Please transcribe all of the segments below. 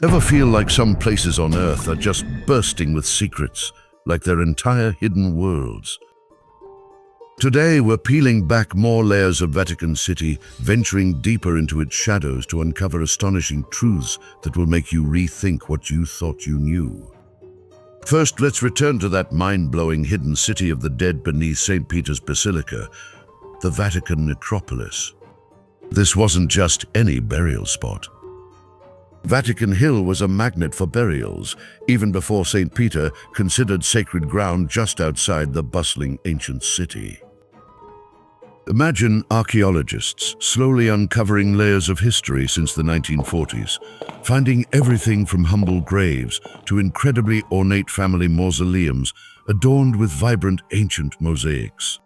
Ever feel like some places on Earth are just bursting with secrets, like they're entire hidden worlds? Today, we're peeling back more layers of Vatican City, venturing deeper into its shadows to uncover astonishing truths that will make you rethink what you thought you knew. First, let's return to that mind-blowing hidden city of the dead beneath St. Peter's Basilica, the Vatican Necropolis. This wasn't just any burial spot. Vatican Hill was a magnet for burials, even before St. Peter considered sacred ground just outside the bustling ancient city. Imagine archaeologists slowly uncovering layers of history since the 1940s, finding everything from humble graves to incredibly ornate family mausoleums adorned with vibrant ancient mosaics.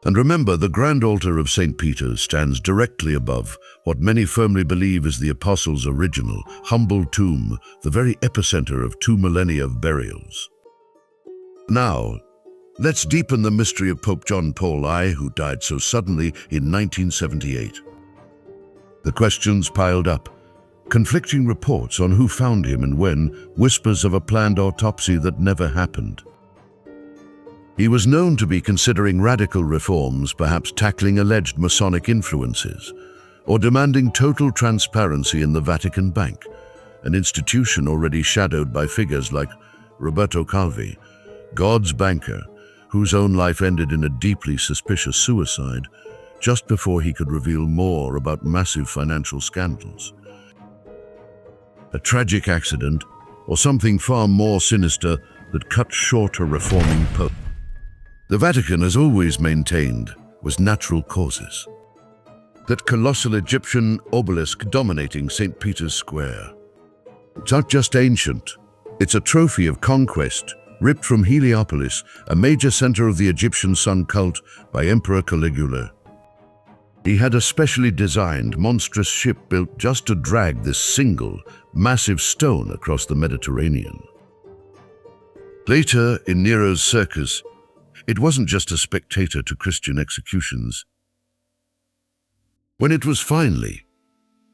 And remember, the grand altar of St. Peter's stands directly above what many firmly believe is the Apostles' original, humble tomb, the very epicenter of 2 millennia of burials. Now, let's deepen the mystery of Pope John Paul I, who died so suddenly in 1978. The questions piled up, conflicting reports on who found him and when, whispers of a planned autopsy that never happened. He was known to be considering radical reforms, perhaps tackling alleged Masonic influences, or demanding total transparency in the Vatican Bank, an institution already shadowed by figures like Roberto Calvi, God's banker, whose own life ended in a deeply suspicious suicide just before he could reveal more about massive financial scandals. A tragic accident, or something far more sinister that cut short a reforming pope. The Vatican has always maintained was natural causes. That colossal Egyptian obelisk dominating St. Peter's Square. It's not just ancient, it's a trophy of conquest, ripped from Heliopolis, a major center of the Egyptian sun cult by Emperor Caligula. He had a specially designed, monstrous ship built just to drag this single, massive stone across the Mediterranean. Later, in Nero's circus, it wasn't just a spectator to Christian executions. When it was finally,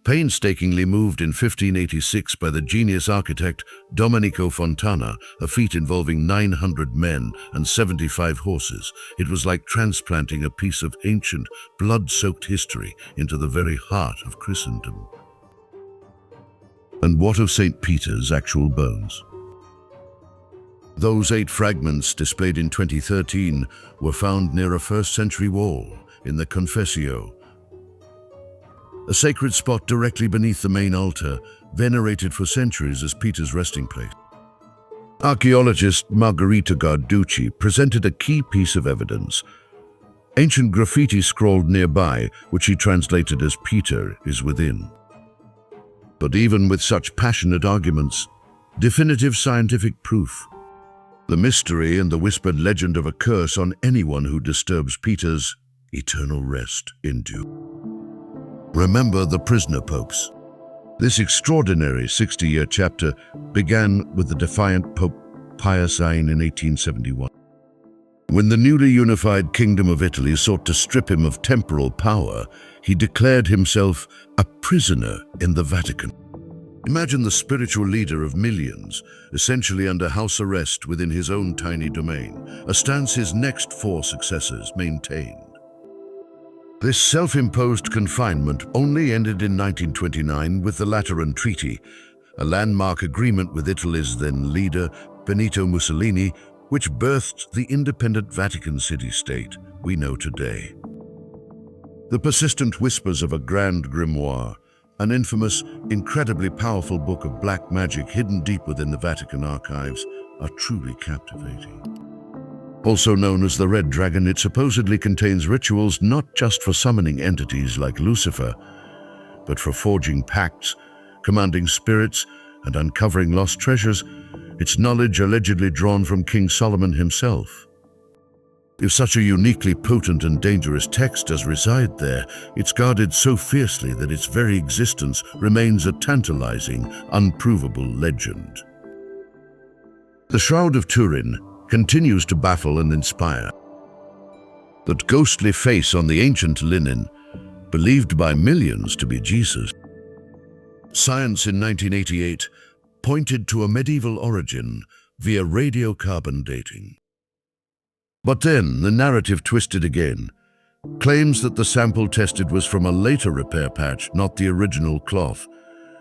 painstakingly moved in 1586 by the genius architect Domenico Fontana, a feat involving 900 men and 75 horses, it was like transplanting a piece of ancient, blood-soaked history into the very heart of Christendom. And what of St. Peter's actual bones? Those 8 fragments displayed in 2013 were found near a 1st century wall in the Confessio, a sacred spot directly beneath the main altar, venerated for centuries as Peter's resting place. Archaeologist Margherita Garducci presented a key piece of evidence. Ancient graffiti scrawled nearby, which she translated as "Peter is within." But even with such passionate arguments, definitive scientific proof, the mystery and the whispered legend of a curse on anyone who disturbs Peter's eternal rest endure. Remember the prisoner popes. This extraordinary 60-year chapter began with the defiant Pope Pius IX in 1871. When the newly unified Kingdom of Italy sought to strip him of temporal power, he declared himself a prisoner in the Vatican. Imagine the spiritual leader of millions, essentially under house arrest within his own tiny domain, a stance his next 4 successors maintained. This self-imposed confinement only ended in 1929 with the Lateran Treaty, a landmark agreement with Italy's then leader, Benito Mussolini, which birthed the independent Vatican City state we know today. The persistent whispers of a grand grimoire, an infamous, incredibly powerful book of black magic hidden deep within the Vatican archives, are truly captivating. Also known as the Red Dragon, it supposedly contains rituals not just for summoning entities like Lucifer, but for forging pacts, commanding spirits, and uncovering lost treasures, its knowledge allegedly drawn from King Solomon himself. If such a uniquely potent and dangerous text does reside there, it's guarded so fiercely that its very existence remains a tantalizing, unprovable legend. The Shroud of Turin continues to baffle and inspire. That ghostly face on the ancient linen, believed by millions to be Jesus. Science in 1988 pointed to a medieval origin via radiocarbon dating. But then the narrative twisted again. Claims that the sample tested was from a later repair patch, not the original cloth,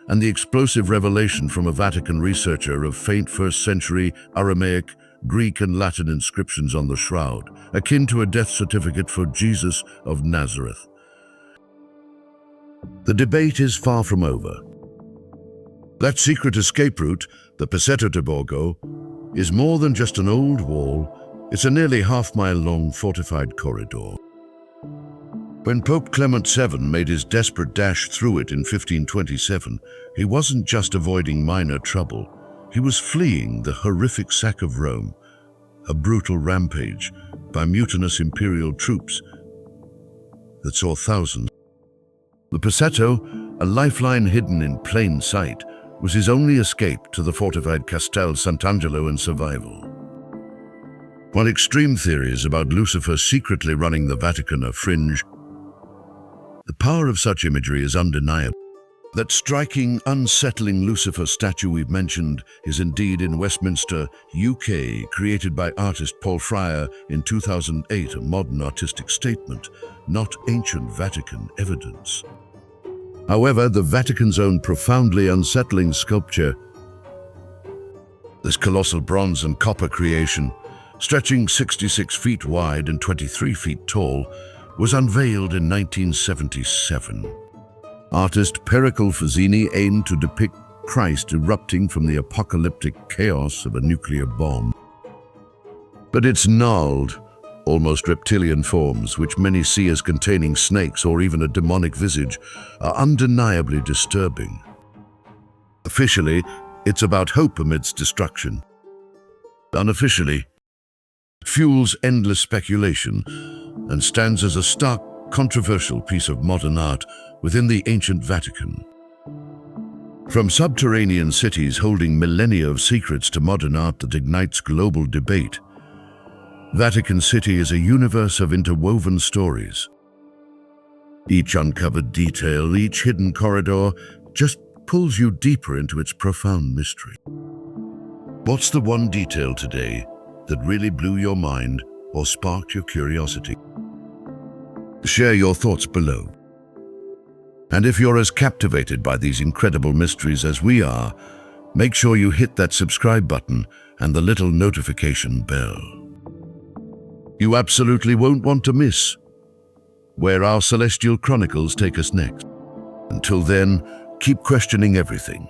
and the explosive revelation from a Vatican researcher of faint 1st century Aramaic, Greek and Latin inscriptions on the shroud, akin to a death certificate for Jesus of Nazareth. The debate is far from over. That secret escape route, the Passetto to Borgo, is more than just an old wall. It's a nearly half-mile-long fortified corridor. When Pope Clement VII made his desperate dash through it in 1527, he wasn't just avoiding minor trouble. He was fleeing the horrific sack of Rome, a brutal rampage by mutinous imperial troops that saw thousands. The Passetto, a lifeline hidden in plain sight, was his only escape to the fortified Castel Sant'Angelo and survival. While extreme theories about Lucifer secretly running the Vatican are fringe, the power of such imagery is undeniable. That striking, unsettling Lucifer statue we've mentioned is indeed in Westminster, UK, created by artist Paul Fryer in 2008, a modern artistic statement, not ancient Vatican evidence. However, the Vatican's own profoundly unsettling sculpture, this colossal bronze and copper creation, stretching 66 feet wide and 23 feet tall, was unveiled in 1977. Artist Pericle Fazzini aimed to depict Christ erupting from the apocalyptic chaos of a nuclear bomb. But its gnarled, almost reptilian forms, which many see as containing snakes or even a demonic visage, are undeniably disturbing. Officially, it's about hope amidst destruction. Unofficially, it fuels endless speculation and stands as a stark, controversial piece of modern art within the ancient Vatican. From subterranean cities holding millennia of secrets to modern art that ignites global debate, Vatican City is a universe of interwoven stories. Each uncovered detail, each hidden corridor, just pulls you deeper into its profound mystery. What's the one detail today that really blew your mind or sparked your curiosity? Share your thoughts below. And if you're as captivated by these incredible mysteries as we are, make sure you hit that subscribe button and the little notification bell. You absolutely won't want to miss where our celestial chronicles take us next. Until then, keep questioning everything.